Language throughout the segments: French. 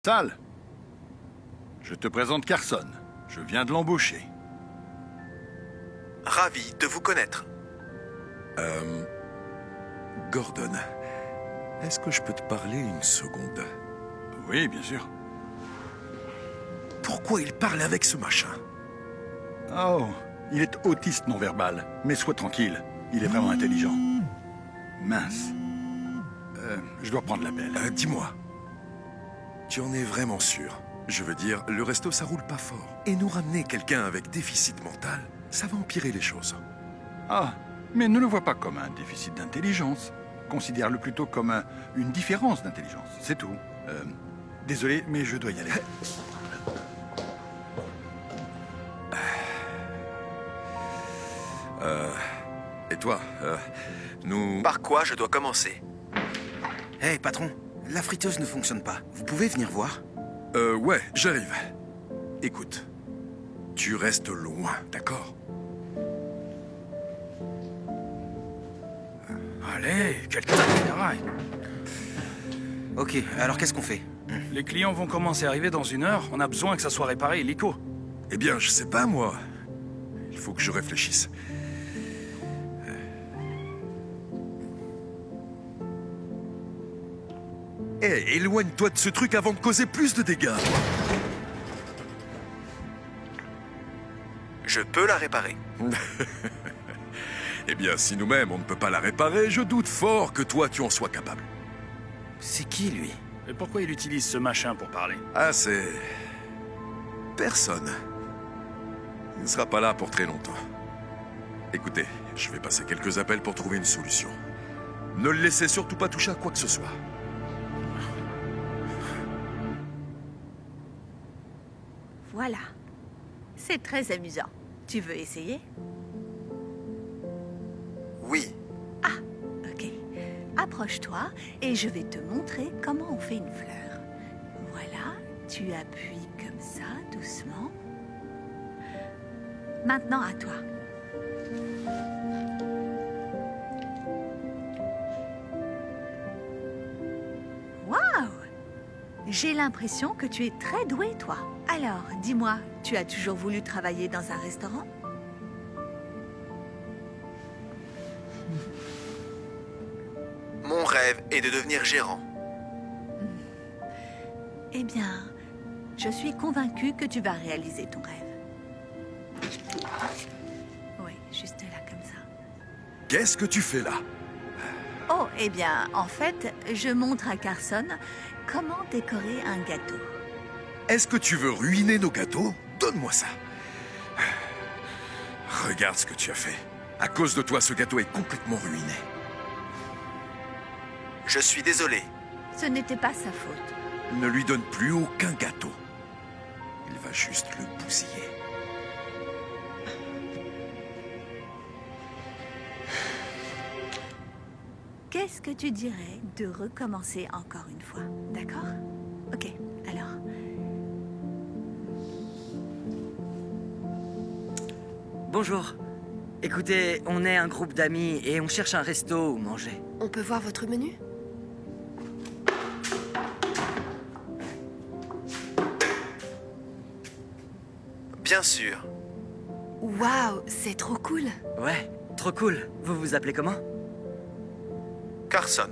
Sal, je te présente Carson. Je viens de l'embaucher. Ravi de vous connaître. Gordon, est-ce que je peux te parler une seconde? Oui, bien sûr. Pourquoi il parle avec ce machin? Oh, il est autiste non-verbal. Mais sois tranquille, il est vraiment intelligent. Mince. Je dois prendre l'appel. Dis-moi, tu en es vraiment sûr? Je veux dire, le resto, ça roule pas fort. Et nous ramener quelqu'un avec déficit mental, ça va empirer les choses. Ah, mais ne le vois pas comme un déficit d'intelligence. Considère-le plutôt comme une différence d'intelligence. C'est tout. Désolé, mais je dois y aller. Et toi, nous... Par quoi je dois commencer? Hé, patron, la friteuse ne fonctionne pas. Vous pouvez venir voir? Ouais, j'arrive. Écoute, tu restes loin, d'accord? Allez, quelqu'un qui déraille. Ok, alors qu'est-ce qu'on fait? Les clients vont commencer à arriver dans 1 heure. On a besoin que ça soit réparé illico. Eh bien, je sais pas, moi. Il faut que je réfléchisse. Hé, éloigne-toi de ce truc avant de causer plus de dégâts. Je peux la réparer. Eh bien, si nous-mêmes on ne peut pas la réparer, je doute fort que toi tu en sois capable. C'est qui, lui? Et pourquoi il utilise ce machin pour parler? Ah, c'est... personne. Il ne sera pas là pour très longtemps. Écoutez, je vais passer quelques appels pour trouver une solution. Ne le laissez surtout pas toucher à quoi que ce soit. Voilà. C'est très amusant. Tu veux essayer? Oui. Ah, ok. Approche-toi et je vais te montrer comment on fait une fleur. Voilà, tu appuies comme ça, doucement. Maintenant à toi. Waouh! J'ai l'impression que tu es très doué, toi. Alors, dis-moi, tu as toujours voulu travailler dans un restaurant? Mon rêve est de devenir gérant. Eh bien, je suis convaincue que tu vas réaliser ton rêve. Oui, juste là, comme ça. Qu'est-ce que tu fais là? Oh, eh bien, en fait, je montre à Carson comment décorer un gâteau. Est-ce que tu veux ruiner nos gâteaux? Donne-moi ça. Regarde ce que tu as fait. À cause de toi, ce gâteau est complètement ruiné. Je suis désolé. Ce n'était pas sa faute. Ne lui donne plus aucun gâteau. Il va juste le bousiller. Qu'est-ce que tu dirais de recommencer encore une fois, d'accord? Ok, alors... Bonjour. Écoutez, on est un groupe d'amis et on cherche un resto où manger. On peut voir votre menu? Bien sûr. Waouh, c'est trop cool! Ouais, trop cool. Vous vous appelez comment? Carson.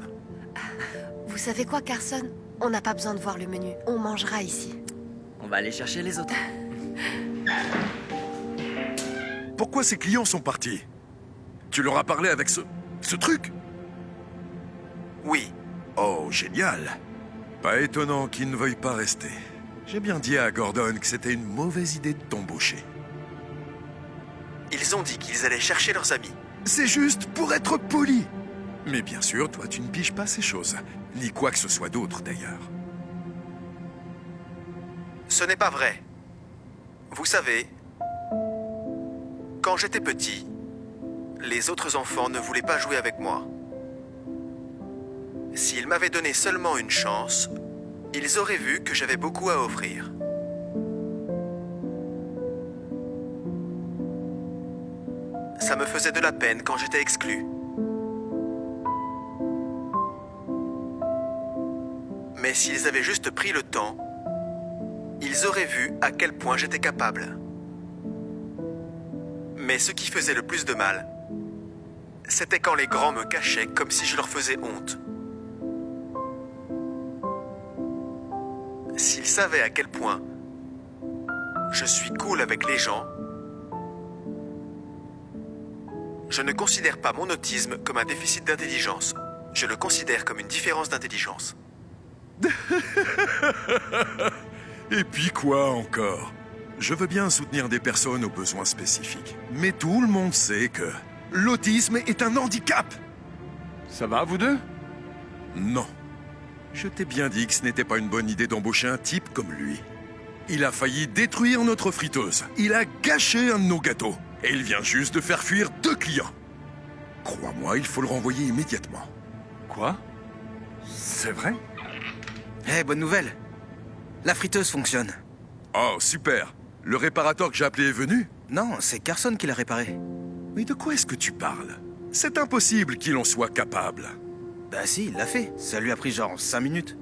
Vous savez quoi, Carson? On n'a pas besoin de voir le menu. On mangera ici. On va aller chercher les autres. Pourquoi ces clients sont partis? Tu leur as parlé avec ce truc? Oui. Oh, génial. Pas étonnant qu'ils ne veuillent pas rester. J'ai bien dit à Gordon que c'était une mauvaise idée de t'embaucher. Ils ont dit qu'ils allaient chercher leurs amis. C'est juste pour être poli. Mais bien sûr, toi, tu ne piges pas ces choses. Ni quoi que ce soit d'autre, d'ailleurs. Ce n'est pas vrai. Vous savez, quand j'étais petit, les autres enfants ne voulaient pas jouer avec moi. S'ils m'avaient donné seulement une chance, ils auraient vu que j'avais beaucoup à offrir. Ça me faisait de la peine quand j'étais exclu. Mais s'ils avaient juste pris le temps, ils auraient vu à quel point j'étais capable. Mais ce qui faisait le plus de mal, c'était quand les grands me cachaient comme si je leur faisais honte. S'ils savaient à quel point je suis cool avec les gens, je ne considère pas mon autisme comme un déficit d'intelligence. Je le considère comme une différence d'intelligence. Et puis quoi encore? Je veux bien soutenir des personnes aux besoins spécifiques. Mais tout le monde sait que l'autisme est un handicap. Ça va, vous deux? Non. Je t'ai bien dit que ce n'était pas une bonne idée d'embaucher un type comme lui. Il a failli détruire notre friteuse. Il a gâché un de nos gâteaux. Et il vient juste de faire fuir 2 clients. Crois-moi, il faut le renvoyer immédiatement. Quoi? C'est vrai? Hé, bonne nouvelle. La friteuse fonctionne. Oh, super. Le réparateur que j'ai appelé est venu? Non, c'est Carson qui l'a réparée. Mais de quoi est-ce que tu parles? C'est impossible qu'il en soit capable. Bah si, il l'a fait. Ça lui a pris genre 5 minutes.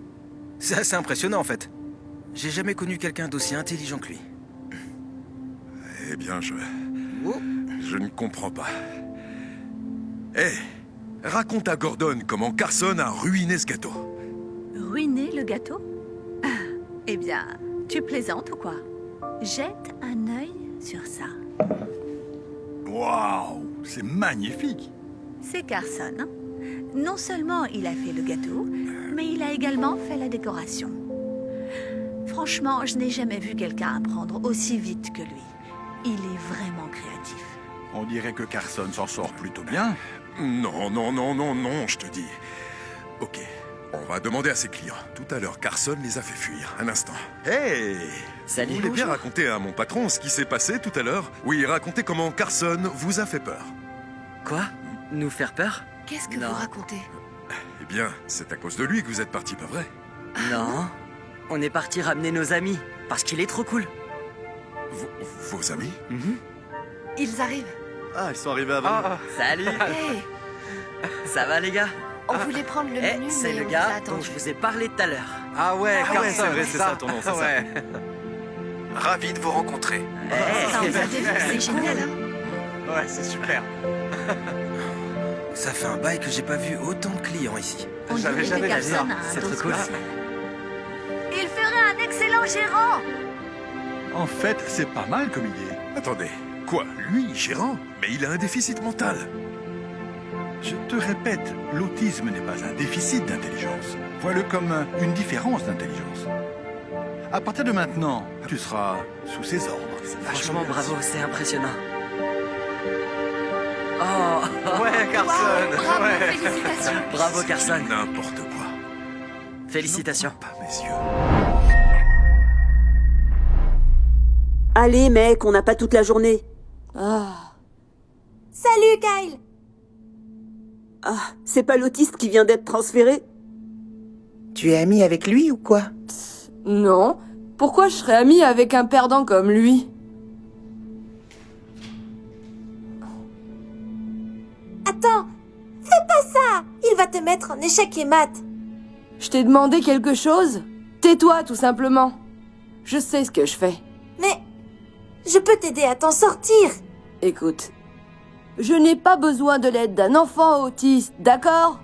C'est assez impressionnant en fait. J'ai jamais connu quelqu'un d'aussi intelligent que lui. Eh bien, Oh. je ne comprends pas. Hé, raconte à Gordon comment Carson a ruiné ce gâteau. Ruiner le gâteau? Eh bien, tu plaisantes ou quoi? Jette un œil sur ça. Waouh, c'est magnifique. C'est Carson. Hein? Non seulement il a fait le gâteau, mais il a également fait la décoration. Franchement, je n'ai jamais vu quelqu'un apprendre aussi vite que lui. Il est vraiment créatif. On dirait que Carson s'en sort plutôt bien. Non, je te dis. Ok, on va demander à ses clients. Tout à l'heure, Carson les a fait fuir. Un instant. Hey! Salut. Vous voulez bien Bonjour. raconter à mon patron ce qui s'est passé tout à l'heure? Oui, racontez comment Carson vous a fait peur. Quoi? Nous faire peur? Qu'est-ce que Non. vous racontez? Eh bien, c'est à cause de lui que vous êtes parti, pas vrai? Non. On est parti ramener nos amis, parce qu'il est trop cool. Vos amis? Ils arrivent. Ah, ils sont arrivés avant. Salut. Hé, Ça va les gars? on voulait prendre le Eh, menu, c'est mais le on vous a gars dont attendu. je vous ai parlé tout à l'heure. Ah ouais, Ah ouais, c'est vrai, c'est ça ton nom, c'est ça. Ravi de vous rencontrer. Ça, Eh, vous avez vu, c'est génial, hein? Ouais, c'est super. Ça fait un bail que j'ai pas vu autant de clients ici. On J'avais dirait que jamais vu ça. Carson a un C'est dos trop cool. spécial. Il ferait un excellent gérant. En fait, c'est pas mal comme idée. Attendez, quoi? Lui, gérant? Mais il a un déficit mental. Je te répète, l'autisme n'est pas un déficit d'intelligence. Vois-le comme une différence d'intelligence. À partir de maintenant, tu seras sous ses ordres. Franchement, bravo, c'est impressionnant. Oh, Ouais, Carson. Bravo, Ouais. félicitations. bravo Carson. N'importe quoi. Félicitations. Je n'en crois pas mes yeux. Allez, mec, on n'a pas toute la journée. Salut, Kyle. Ah, c'est pas l'autiste qui vient d'être transféré? Tu es ami avec lui ou quoi? Non. Pourquoi je serais amie avec un perdant comme lui? Attends, fais pas ça. Il va te mettre en échec et mat. Je t'ai demandé quelque chose? Tais-toi, tout simplement. Je sais ce que je fais. Mais je peux t'aider à t'en sortir. Écoute, je n'ai pas besoin de l'aide d'un enfant autiste, d'accord?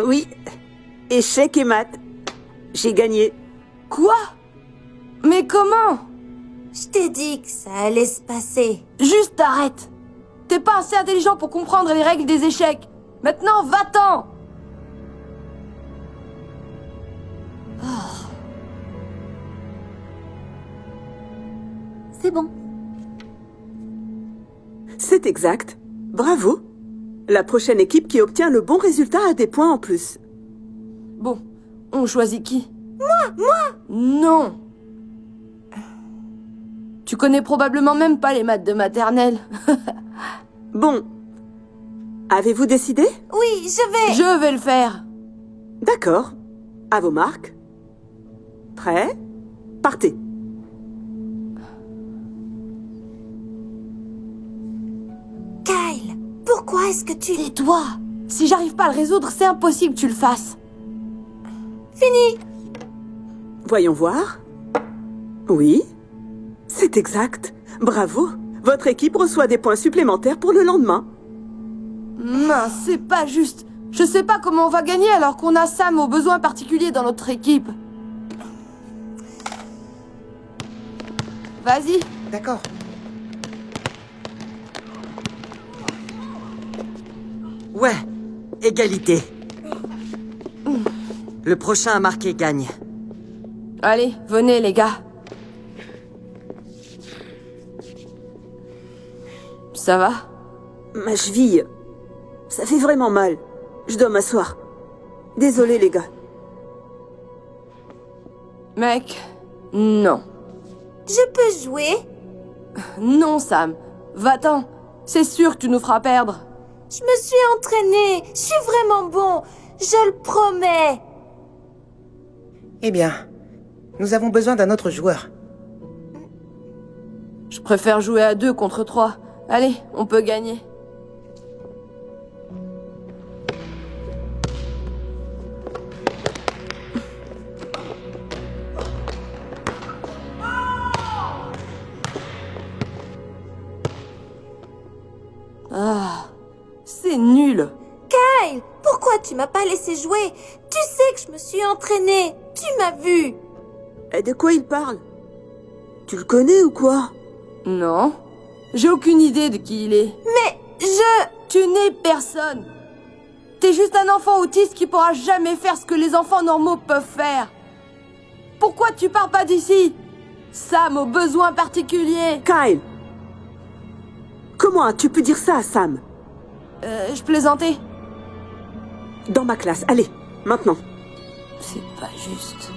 Oui. Échec et mat. J'ai gagné. Quoi? Mais comment? Je t'ai dit que ça allait se passer. Juste arrête. T'es pas assez intelligent pour comprendre les règles des échecs. Maintenant, va-t'en! C'est bon. C'est exact. Bravo. La prochaine équipe qui obtient le bon résultat a des points en plus. Bon, on choisit qui? Moi! Non! Tu connais probablement même pas les maths de maternelle. Bon. Avez-vous décidé? Oui, je vais. Je vais le faire. D'accord. À vos marques. Prêt? Partez. Kyle, pourquoi est-ce que tu... Tais-toi! Si j'arrive pas à le résoudre, c'est impossible que tu le fasses. Fini. Voyons voir. Oui, c'est exact. Bravo. Votre équipe reçoit des points supplémentaires pour le lendemain. Mince, c'est pas juste. Je sais pas comment on va gagner alors qu'on a Sam aux besoins particuliers dans notre équipe. Vas-y. D'accord. Ouais, égalité. Le prochain à marquer gagne. Allez, venez les gars. Ça va? Ma cheville. Ça fait vraiment mal. Je dois m'asseoir. Désolé les gars. Mec, non. Je peux jouer? Non, Sam. Va-t'en. C'est sûr que tu nous feras perdre. Je me suis entraînée. Je suis vraiment bon. Je le promets. Eh bien, nous avons besoin d'un autre joueur. Je préfère jouer à 2 contre 3. Allez, on peut gagner. Ah, c'est nul. Kyle, pourquoi tu m'as pas laissé jouer? Tu sais que je me suis entraînée. Tu m'as vu. Et de quoi il parle? Tu le connais ou quoi? Non, j'ai aucune idée de qui il est. Mais Tu n'es personne. T'es juste un enfant autiste qui pourra jamais faire ce que les enfants normaux peuvent faire. Pourquoi tu pars pas d'ici? Sam aux besoins particuliers. Kyle! Comment as-tu pu dire ça à Sam? Je plaisantais. Dans ma classe, allez, maintenant. C'est pas juste.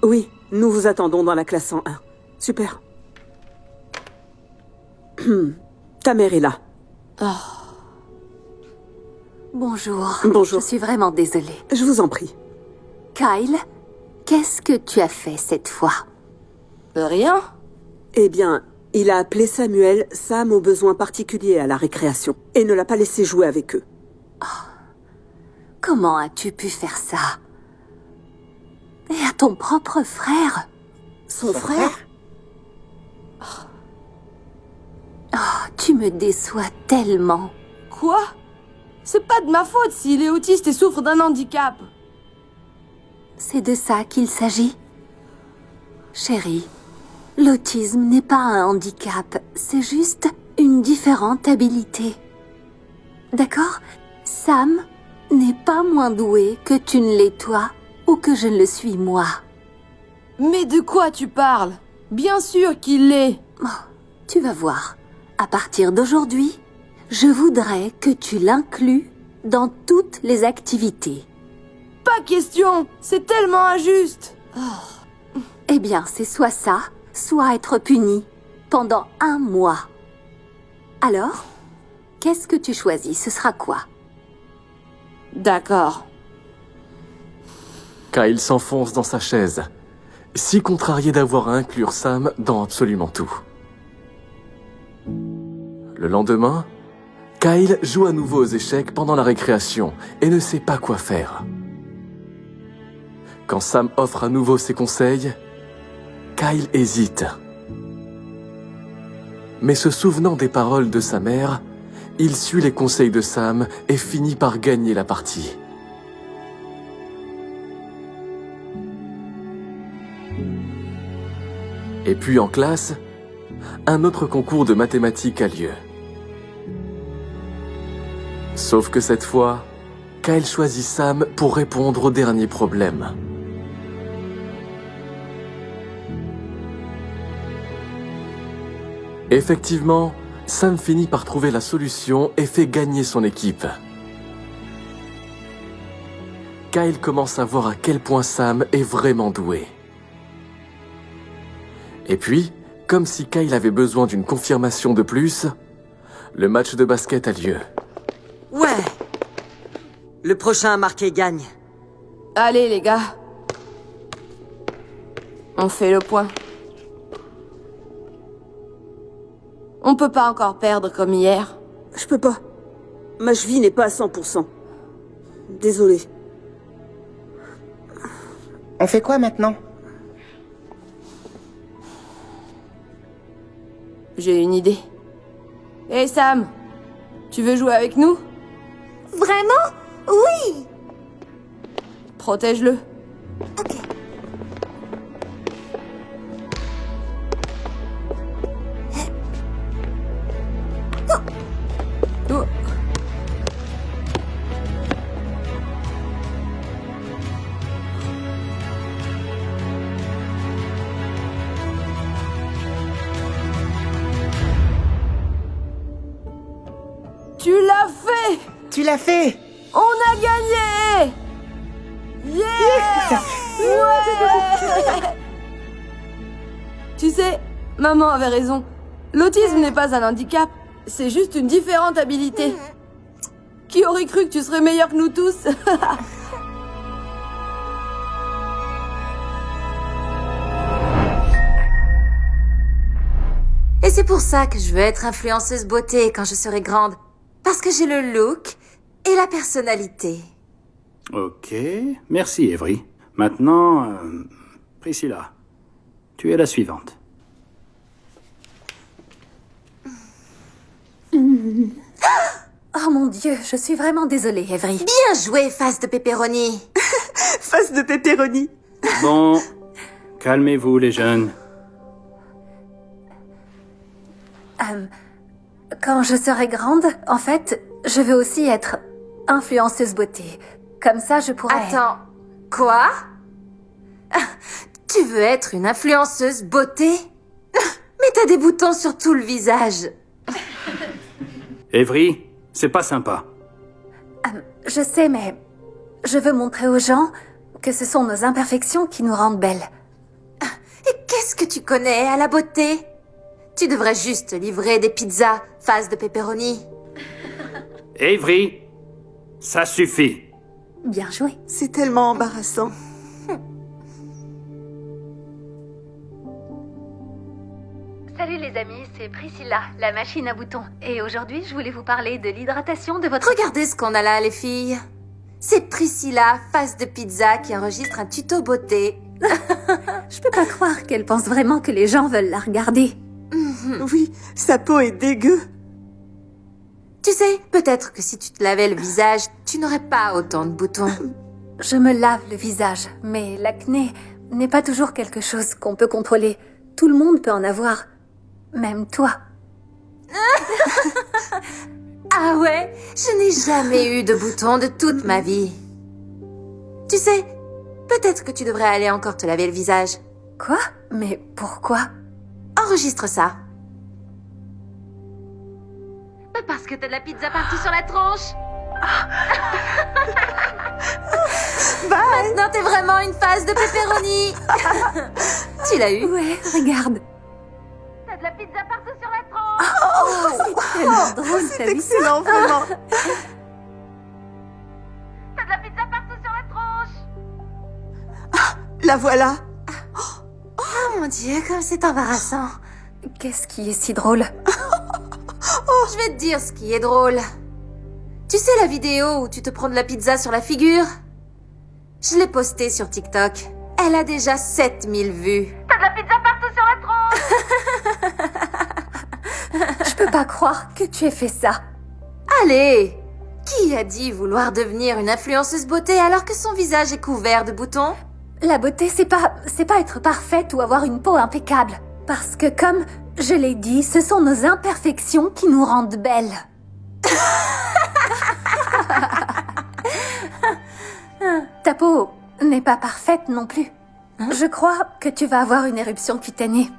Oui, nous vous attendons dans la classe 101. Super. Ta mère est là. Bonjour. Bonjour. Je suis vraiment désolée. Je vous en prie. Kyle, qu'est-ce que tu as fait cette fois? Rien. Eh bien, il a appelé Samuel Sam aux besoins particuliers à la récréation et ne l'a pas laissé jouer avec eux. Comment as-tu pu faire ça? Et à ton propre frère? Son frère? Oh, tu me déçois tellement. Quoi? C'est pas de ma faute s'il est autiste et souffre d'un handicap. C'est de ça qu'il s'agit? Chérie, l'autisme n'est pas un handicap, c'est juste une différente habilité. D'accord? Sam n'est pas moins doué que tu ne l'es toi ou que je ne le suis moi. Mais de quoi tu parles? Bien sûr qu'il l'est. Oh, tu vas voir. À partir d'aujourd'hui, je voudrais que tu l'inclues dans toutes les activités. Pas question. C'est tellement injuste. Eh bien, c'est soit ça, soit être puni pendant 1 mois. Alors, qu'est-ce que tu choisis? Ce sera quoi? D'accord. Kyle s'enfonce dans sa chaise, si contrarié d'avoir à inclure Sam dans absolument tout. Le lendemain, Kyle joue à nouveau aux échecs pendant la récréation et ne sait pas quoi faire. Quand Sam offre à nouveau ses conseils, Kyle hésite. Mais se souvenant des paroles de sa mère, il suit les conseils de Sam et finit par gagner la partie. Et puis en classe, un autre concours de mathématiques a lieu. Sauf que cette fois, Kyle choisit Sam pour répondre au dernier problème. Effectivement, Sam finit par trouver la solution et fait gagner son équipe. Kyle commence à voir à quel point Sam est vraiment doué. Et puis, comme si Kyle avait besoin d'une confirmation de plus, le match de basket a lieu. Ouais! Le prochain à marquer gagne. Allez les gars. On fait le point. On peut pas encore perdre comme hier. Je peux pas. Ma cheville n'est pas à 100%. Désolée. On fait quoi maintenant? J'ai une idée. Hé Sam, tu veux jouer avec nous? Vraiment? Oui! Protège-le. Ok. Oh. Tu l'as fait! Tu l'as fait! On a gagné! Yeah! Ouais! Tu sais, maman avait raison. L'autisme n'est pas un handicap, c'est juste une différente habilité. Qui aurait cru que tu serais meilleur que nous tous? Et c'est pour ça que je veux être influenceuse beauté quand je serai grande. Parce que j'ai le look et la personnalité. Ok, merci Evry. Maintenant, Priscilla, tu es la suivante. Oh mon Dieu, je suis vraiment désolée, Evry. Bien joué, face de pepperoni. Face de pepperoni. Bon, calmez-vous les jeunes. Quand je serai grande, en fait, je veux aussi être influenceuse beauté. Comme ça, je pourrais... Attends, quoi? Tu veux être une influenceuse beauté? Mais t'as des boutons sur tout le visage. Evry, c'est pas sympa. Je sais, mais je veux montrer aux gens que ce sont nos imperfections qui nous rendent belles. Et qu'est-ce que tu connais à la beauté? Tu devrais juste livrer des pizzas face de pepperoni. Evry, ça suffit. Bien joué. C'est tellement embarrassant. Salut les amis, c'est Priscilla, la machine à boutons. Et aujourd'hui, je voulais vous parler de l'hydratation de votre... Regardez ce qu'on a là, les filles. C'est Priscilla, face de pizza, qui enregistre un tuto beauté. Je peux pas croire qu'elle pense vraiment que les gens veulent la regarder. Oui, sa peau est dégueu. Tu sais, peut-être que si tu te lavais le visage, tu n'aurais pas autant de boutons. Je me lave le visage, mais l'acné n'est pas toujours quelque chose qu'on peut contrôler. Tout le monde peut en avoir. Même toi. Ah ouais? Je n'ai jamais eu de boutons de toute ma vie. Tu sais, peut-être que tu devrais aller encore te laver le visage. Quoi? Mais pourquoi? Enregistre ça. Parce que t'as de la pizza partout sur la tronche. Maintenant, t'es vraiment une face de pepperoni. Tu l'as eu? Ouais, regarde. T'as de la pizza partout sur la tronche. C'est tellement drôle, c'est excellent, vraiment. T'as de la pizza partout sur la tronche. La voilà. Oh mon Dieu, comme c'est embarrassant. Qu'est-ce qui est si drôle? Je vais te dire ce qui est drôle. Tu sais la vidéo où tu te prends de la pizza sur la figure? Je l'ai postée sur TikTok. Elle a déjà 7000 vues. T'as de la pizza partout sur la tronche. Je peux pas croire que tu aies fait ça. Allez! Qui a dit vouloir devenir une influenceuse beauté alors que son visage est couvert de boutons? La beauté, c'est pas être parfaite ou avoir une peau impeccable. Parce que comme je l'ai dit, ce sont nos imperfections qui nous rendent belles. Ta peau n'est pas parfaite non plus. Je crois que tu vas avoir une éruption cutanée.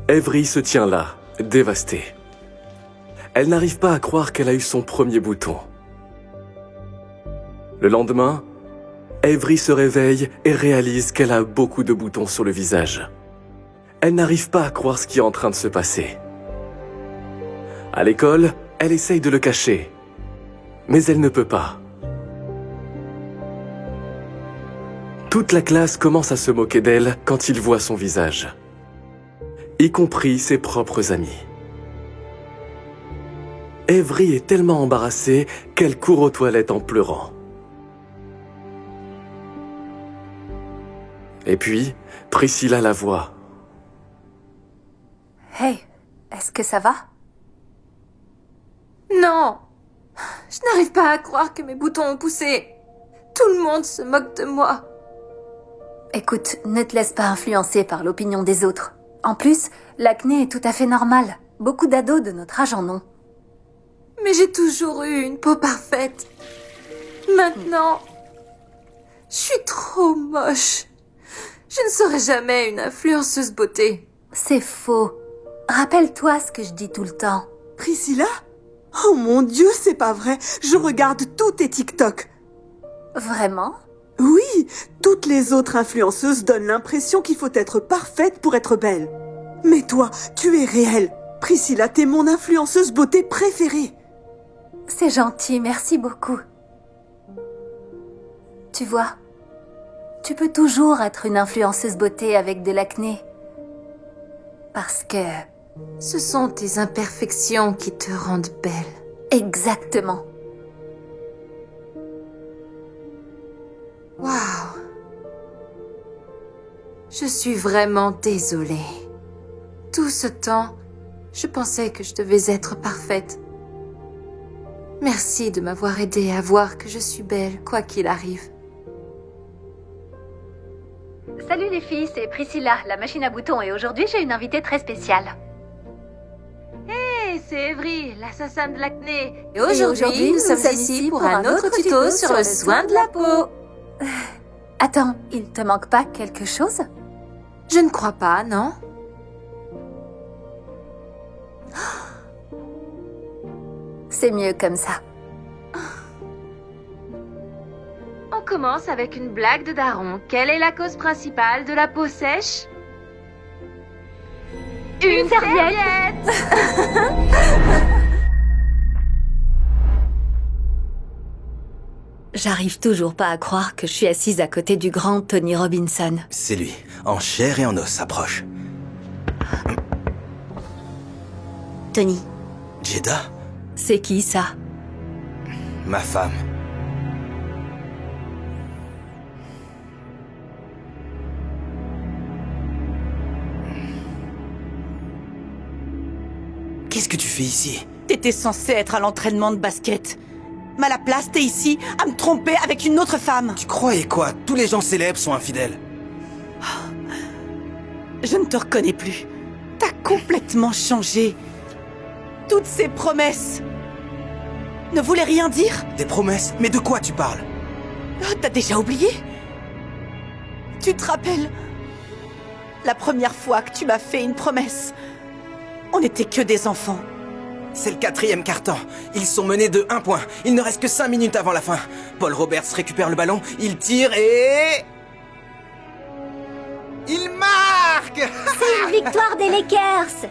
Evry se tient là, dévastée. Elle n'arrive pas à croire qu'elle a eu son premier bouton. Le lendemain, Evry se réveille et réalise qu'elle a beaucoup de boutons sur le visage. Elle n'arrive pas à croire ce qui est en train de se passer. À l'école, elle essaye de le cacher, mais elle ne peut pas. Toute la classe commence à se moquer d'elle quand ils voient son visage, y compris ses propres amis. Avery est tellement embarrassée qu'elle court aux toilettes en pleurant. Et puis, Priscilla la voit. Hey, est-ce que ça va? Non! Je n'arrive pas à croire que mes boutons ont poussé. Tout le monde se moque de moi. Écoute, ne te laisse pas influencer par l'opinion des autres. En plus, l'acné est tout à fait normal. Beaucoup d'ados de notre âge en ont. Mais j'ai toujours eu une peau parfaite. Maintenant, je suis trop moche. Je ne serai jamais une influenceuse beauté. C'est faux. Rappelle-toi ce que je dis tout le temps. Priscilla? Oh mon Dieu, c'est pas vrai. Je regarde tous tes TikTok. Vraiment? Oui, toutes les autres influenceuses donnent l'impression qu'il faut être parfaite pour être belle. Mais toi, tu es réelle. Priscilla, t'es mon influenceuse beauté préférée. C'est gentil, merci beaucoup. Tu vois, tu peux toujours être une influenceuse beauté avec de l'acné. Parce que ce sont tes imperfections qui te rendent belle. Exactement. Waouh. Je suis vraiment désolée. Tout ce temps, je pensais que je devais être parfaite. Merci de m'avoir aidée à voir que je suis belle, quoi qu'il arrive. Salut les filles, c'est Priscilla, la machine à boutons, et aujourd'hui j'ai une invitée très spéciale. Hey, c'est Avery, l'assassin de l'acné. Et aujourd'hui, nous sommes ici pour un autre tuto sur le soin de la peau. Attends, il te manque pas quelque chose? Je ne crois pas, non? C'est mieux comme ça. On commence avec une blague de daron. Quelle est la cause principale de la peau sèche? Une serviette. J'arrive toujours pas à croire que je suis assise à côté du grand Tony Robinson. C'est lui, en chair et en os, approche. Tony. Jeddah, C'est qui ça? ma femme. Qu'est-ce que tu fais ici? T'étais censé être à l'entraînement de basket. Mais à la place, t'es ici à me tromper avec une autre femme. Tu croyais quoi? Tous les gens célèbres sont infidèles. Je ne te reconnais plus. T'as complètement changé. Toutes ces promesses ne voulaient rien dire. Des promesses? Mais de quoi tu parles? Oh, t'as déjà oublié? Tu te rappelles? La première fois que tu m'as fait une promesse. On n'était que des enfants. C'est le 4e quart-temps. Ils sont menés de 1 point. Il ne reste que 5 minutes avant la fin. Paul Roberts récupère le ballon, il tire et... Il marque! C'est une victoire des Lakers.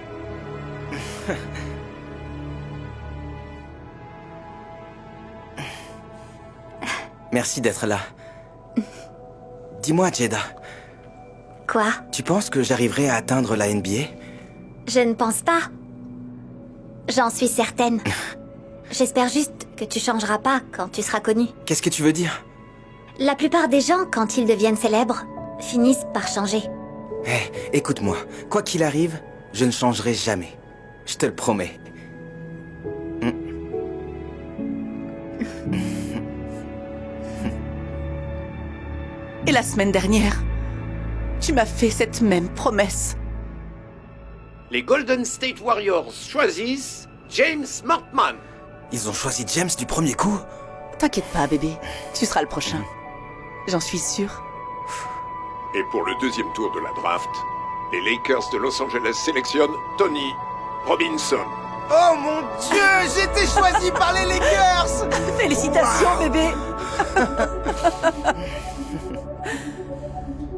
Merci d'être là. Dis-moi, Jeddah, Quoi? tu penses que j'arriverai à atteindre la NBA? Je ne pense pas. J'en suis certaine. J'espère juste que tu changeras pas quand tu seras connue. Qu'est-ce que tu veux dire? La plupart des gens, quand ils deviennent célèbres, finissent par changer. Hé, écoute-moi. Quoi qu'il arrive, je ne changerai jamais. Je te le promets. Et la semaine dernière, tu m'as fait cette même promesse. Les Golden State Warriors choisissent James Mortman. Ils ont choisi James du premier coup? T'inquiète pas, bébé. Tu seras le prochain. J'en suis sûre. Et pour le 2e tour de la draft, les Lakers de Los Angeles sélectionnent Tony Robinson. Oh mon Dieu, j'ai été choisi par les Lakers! Félicitations, bébé.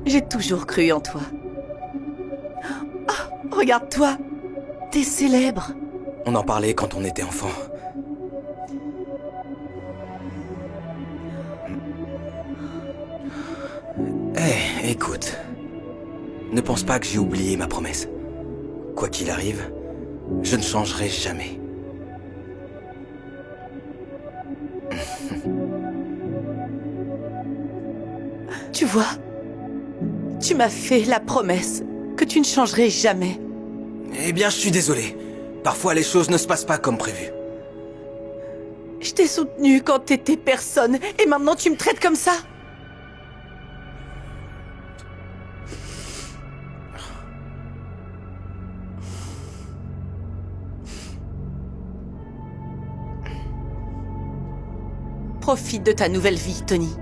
J'ai toujours cru en toi. Oh, regarde-toi. T'es célèbre. On en parlait quand on était enfant. Écoute, ne pense pas que j'ai oublié ma promesse. Quoi qu'il arrive, je ne changerai jamais. Tu vois, tu m'as fait la promesse que tu ne changerais jamais. Eh bien, je suis désolé. Parfois, les choses ne se passent pas comme prévu. Je t'ai soutenu quand t'étais personne, et maintenant tu me traites comme ça? Profite de ta nouvelle vie, Tony.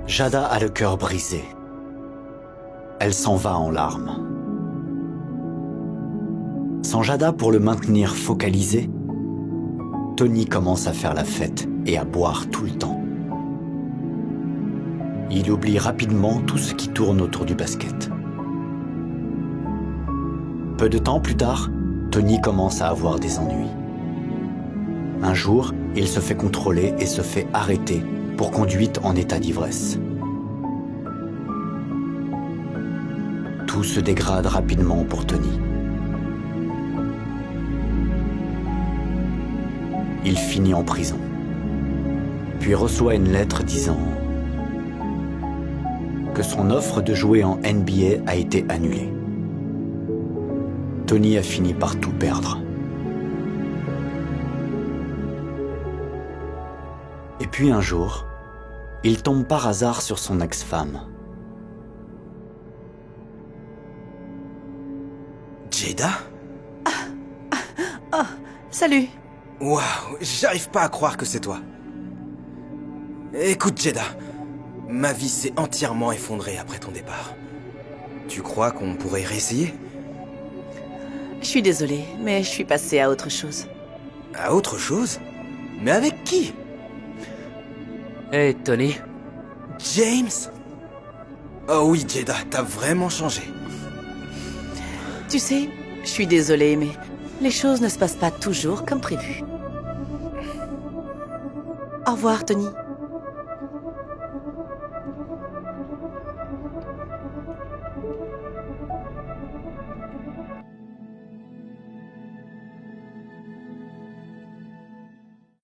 Jada a le cœur brisé. Elle s'en va en larmes. Sans Jada pour le maintenir focalisé, Tony commence à faire la fête et à boire tout le temps. Il oublie rapidement tout ce qui tourne autour du basket. Peu de temps plus tard, Tony commence à avoir des ennuis. Un jour, il se fait contrôler et se fait arrêter pour conduite en état d'ivresse. Tout se dégrade rapidement pour Tony. Il finit en prison, puis reçoit une lettre disant que son offre de jouer en NBA a été annulée. Tony a fini par tout perdre. Et puis un jour, il tombe par hasard sur son ex-femme. Jada? Oh, salut. Waouh, j'arrive pas à croire que c'est toi. Écoute, Jada, ma vie s'est entièrement effondrée après ton départ. Tu crois qu'on pourrait réessayer? Je suis désolée, mais je suis passée à autre chose. À autre chose? Mais avec qui? Hey, Tony. James? Oh oui, Jada, t'as vraiment changé. Tu sais, je suis désolée, mais les choses ne se passent pas toujours comme prévu. Au revoir, Tony.